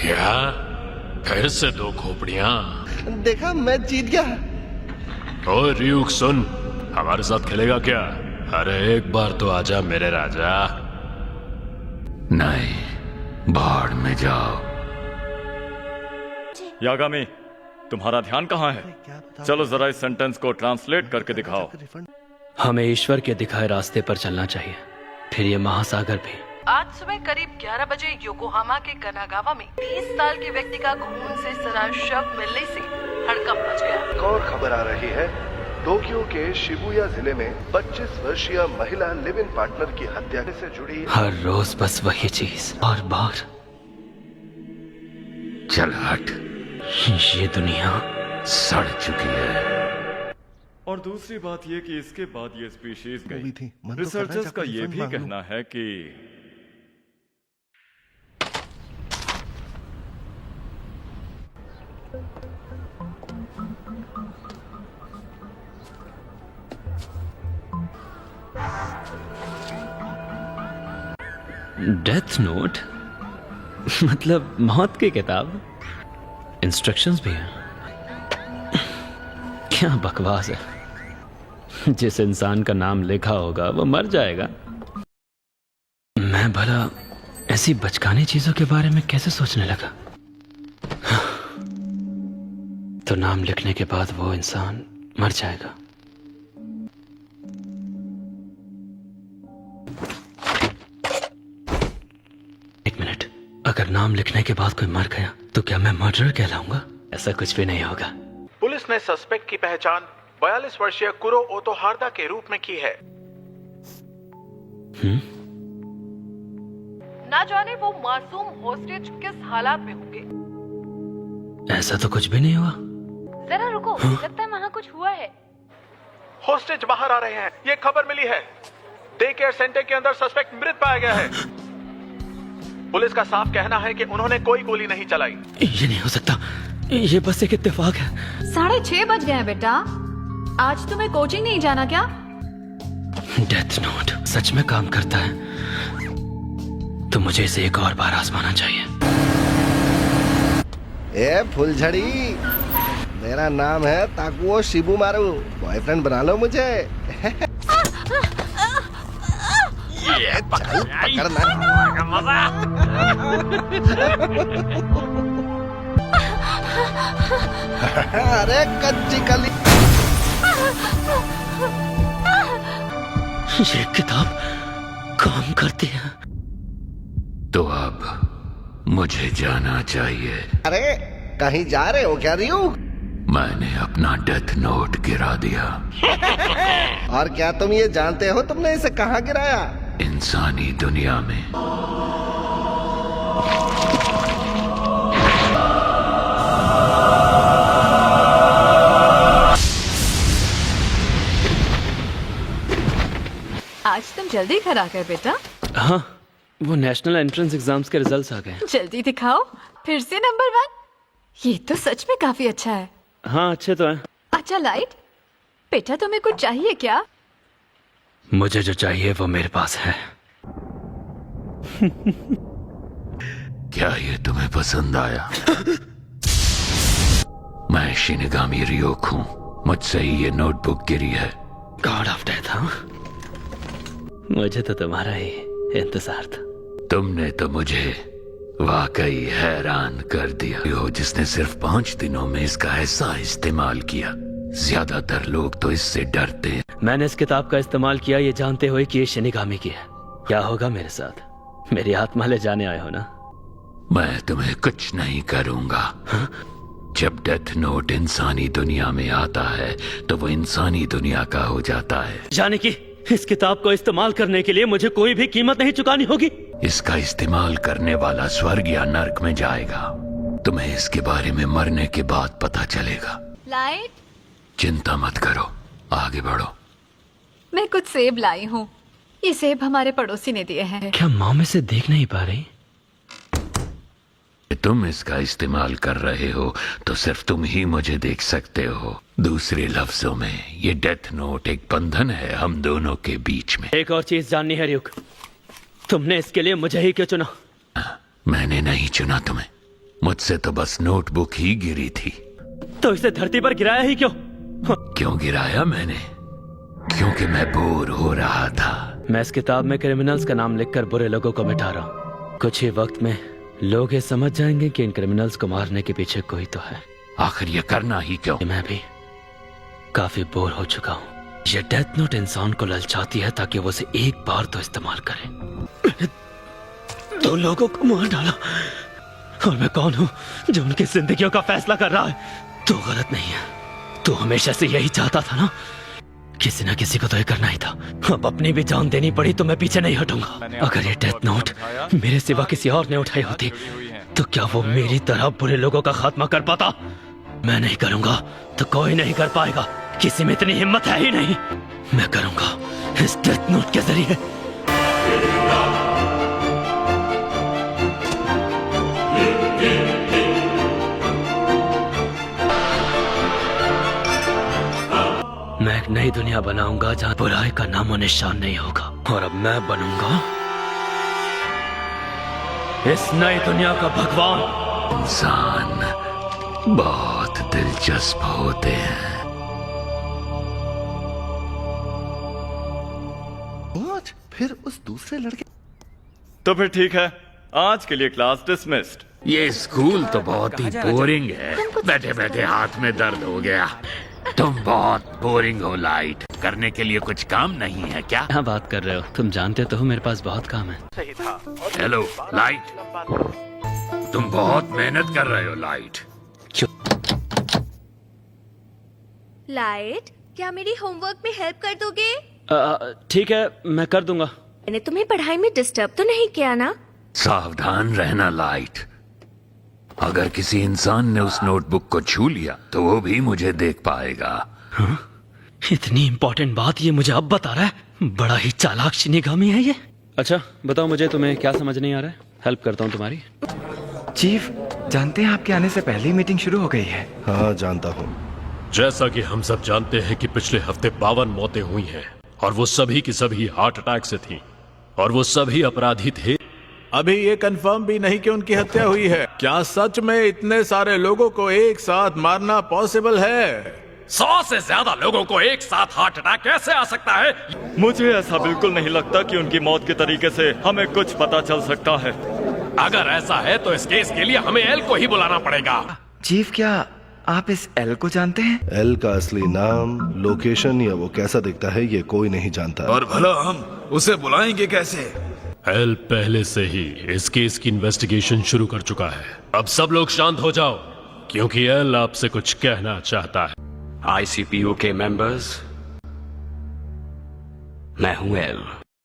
क्या? फिर से 2 खोपड़ियां? देखा, मैं जीत गया। ओ रियूक सुन, हमारे साथ खेलेगा क्या? अरे एक बार तो आजा मेरे राजा। नहीं, बाढ़ में जाओ। यागामी, तुम्हारा ध्यान कहाँ है? चलो जरा इस सेंटेंस को ट्रांसलेट करके दिखाओ। हमें ईश्वर के दिखाए रास्ते पर चलना चाहिए, फिर ये महासागर भी। आज सुबह करीब 11 बजे योकोहामा के कनागावा में 30 साल के व्यक्ति का खून से सना शव मिलने से हड़कंप मच गया। एक और खबर आ रही है। टोक्यो के शिबुया जिले में 25 वर्षीय महिला लिव इन पार्टनर की हत्या से जुड़ी हर रोज बस वही चीज, बार बार। चल हट, ये दुनिया सड़ चुकी है। और दूसरी बात ये कि इसके बाद ये स्पीशीज मूवी थी, गई। मन तो रिसर्चर्स कर का रहा है ये जाकर भी refund मांग कहना है कि डेथ नोट मतलब मौत की किताब, इंस्ट्रक्शंस भी हैं। क्या बकवास है। जिस इंसान का नाम लिखा होगा वो मर जाएगा। मैं भला ऐसी बचकानी चीजों के बारे में कैसे सोचने लगा। तो नाम लिखने के बाद वो इंसान मर जाएगा। एक मिनट, अगर नाम लिखने के बाद कोई मर गया तो क्या मैं मर्डरर कहलाऊंगा? ऐसा कुछ भी नहीं होगा। पुलिस ने सस्पेक्ट की पहचान 42 वर्षीय कुरो ओतोहार्दा के रूप में की है। ना जाने वो मासूम होस्टेज किस हालात में होंगे। ऐसा तो कुछ भी नहीं हुआ। जरा रुको, लगता है वहाँ कुछ हुआ है। होस्टेज बाहर आ रहे हैं, ये खबर मिली है। डे केयर सेंटर के अंदर सस्पेक्ट मृत पाया गया है। पुलिस का साफ कहना है कि उन्होंने कोई गोली नहीं चलाई। ये नहीं हो सकता, ये बस एक इत्तेफाक है। 6:30 बज गए हैं बेटा। आज तुम्हें कोचिंग नहीं जाना क्या? डेथ नोट सच में काम करता है तो मुझे इसे एक और बार आजमाना चाहिए। ए फुलझड़ी, मेरा नाम है ताकुओ शिबुमारू। बॉयफ्रेंड बना लो मुझे। ये चल पकड़ना। अरे कच्ची कली। ये किताब काम करती है। तो अब मुझे जाना चाहिए। अरे कहीं जा रहे हो क्या रियूक? मैंने अपना डेथ नोट गिरा दिया। और क्या तुम ये जानते हो तुमने इसे कहाँ गिराया? इंसानी दुनिया में। आज तुम जल्दी घर आ गए बेटा। हाँ, वो नेशनल एंट्रेंस एग्जाम्स के रिजल्ट्स आ गए। जल्दी दिखाओ, फिर से नंबर 1। ये तो सच में काफी अच्छा है। हाँ, अच्छे तो हैं। अच्छा लाइट, बेटा तुम्हें कुछ चाहिए क्या? मुझे जो चाहिए वो मेरे पास है। क्या ये तुम्हें पसंद आया? मैं शिनिगामी रियोक हूँ। मुझसे ही ये नोटबुक गिरी है। God of death. हाँ, मुझे तो तुम्हारा ही इंतजार था। तुमने तो मुझे वाकई हैरान कर दिया हो, जिसने सिर्फ 5 दिनों में इसका ऐसा इस्तेमाल किया। ज्यादातर लोग तो इससे डरते हैं। मैंने इस किताब का इस्तेमाल किया ये जानते हुए कि ये शिनिगामी की है। क्या होगा मेरे साथ? मेरी आत्मा ले जाने आए हो ना? मैं तुम्हें कुछ नहीं करूंगा। हाँ? जब डेथ नोट इंसानी दुनिया में आता है तो वो इंसानी दुनिया का हो जाता है। यानी कि इस किताब को इस्तेमाल करने के लिए मुझे कोई भी कीमत नहीं चुकानी होगी? इसका इस्तेमाल करने वाला स्वर्ग या नर्क में जाएगा। तुम्हें इसके बारे में मरने के बाद पता चलेगा। लाइट, चिंता मत करो, आगे बढ़ो। मैं कुछ सेब लाई हूँ। ये सेब हमारे पड़ोसी ने दिए हैं। क्या माँ में से देख नहीं पा रही? तुम इसका इस्तेमाल कर रहे हो तो सिर्फ तुम ही मुझे देख सकते हो। दूसरे लफ्जों में ये डेथ नोट एक बंधन है हम दोनों के बीच में। एक और चीज जाननी है रियुक, तुमने इसके लिए मुझे ही क्यों चुना? मैंने नहीं चुना तुम्हें, मुझसे तो बस नोटबुक ही गिरी थी। तो इसे धरती पर गिराया ही क्यों? क्यों गिराया मैंने? क्योंकि मैं बोर हो रहा था। मैं इस किताब में क्रिमिनल्स का नाम लिखकर बुरे लोगों को मिटा रहा हूँ। कुछ ही वक्त में लोग ये समझ जाएंगे कि इन क्रिमिनल्स को मारने के पीछे कोई तो है। आखिर ये करना ही क्यों? मैं भी काफी बोर हो चुका हूँ। ये डेथ नोट इंसान को ललचाती है ताकि वो उसे एक बार तो इस्तेमाल करे। मैंने 2 लोगों को मार डाला और मैं कौन हूँ जो उनकी जिंदगियों का फैसला कर रहा है? तू गलत नहीं है। तू हमेशा से यही चाहता था ना? किसी ना किसी को तो ये करना ही था। अब अपनी भी जान देनी पड़ी तो मैं पीछे नहीं हटूंगा। अगर ये डेथ नोट मेरे सिवा किसी और ने उठाई होती तो क्या वो मेरी तरह बुरे लोगों का खात्मा कर पाता? मैं नहीं करूंगा तो कोई नहीं कर पाएगा। किसी में इतनी हिम्मत है ही नहीं। मैं करूंगा इस डेथ नोट के जरिए। मैं एक नई दुनिया बनाऊंगा जहां बुराई का नामो निशान नहीं होगा। और अब मैं बनूंगा इस नई दुनिया का भगवान। इंसान बहुत दिलचस्प होते हैं। फिर उस दूसरे लड़के तो फिर ठीक है, आज के लिए क्लास डिसमिस्ड। ये स्कूल तो बहुत ही बोरिंग है। बैठे बैठे हाथ में दर्द हो गया। तुम बहुत बोरिंग हो लाइट। करने के लिए कुछ काम नहीं है क्या? क्या बात कर रहे हो? तुम जानते तो हो मेरे पास बहुत काम है। सही था। हेलो लाइट, तुम बहुत मेहनत कर रहे हो लाइट। लाइट, क्या मेरी होमवर्क में हेल्प कर दोगे? ठीक है, मैं कर दूंगा। मैंने तुम्हें पढ़ाई में डिस्टर्ब तो नहीं किया ना? सावधान रहना लाइट। अगर किसी इंसान ने उस नोटबुक को छू लिया तो वो भी मुझे देख पाएगा। इतनी इम्पोर्टेंट बात ये मुझे अब बता रहा है? बड़ा ही चालाक शिनिगामी है ये। अच्छा बताओ मुझे, तुम्हें क्या समझ नहीं आ रहा है? हेल्प करता हूँ तुम्हारी। चीफ, जानते हैं आपके आने से पहले ही मीटिंग शुरू हो गई है। हाँ जानता हूँ। जैसा कि हम सब जानते हैं कि पिछले हफ्ते 52 मौतें हुई हैं और वो सभी की सभी हार्ट अटैक से थी और वो सभी अपराधी थे। अभी ये कंफर्म भी नहीं कि उनकी हत्या हुई है। क्या सच में इतने सारे लोगों को एक साथ मारना पॉसिबल है? 100 से ज्यादा लोगों को एक साथ हार्ट अटैक कैसे आ सकता है? मुझे ऐसा बिल्कुल नहीं लगता कि उनकी मौत के तरीके से हमें कुछ पता चल सकता है। अगर ऐसा है तो इस केस के लिए हमें एल को ही बुलाना पड़ेगा। चीफ, क्या आप इस एल को जानते हैं? एल का असली नाम, लोकेशन या वो कैसा दिखता है ये कोई नहीं जानता। और भला हम उसे बुलाएंगे कैसे? एल पहले से ही इस केस की इन्वेस्टिगेशन शुरू कर चुका है। अब सब लोग शांत हो जाओ क्योंकि एल आपसे कुछ कहना चाहता है। ICPO के मेंबर्स, मैं हूं एल।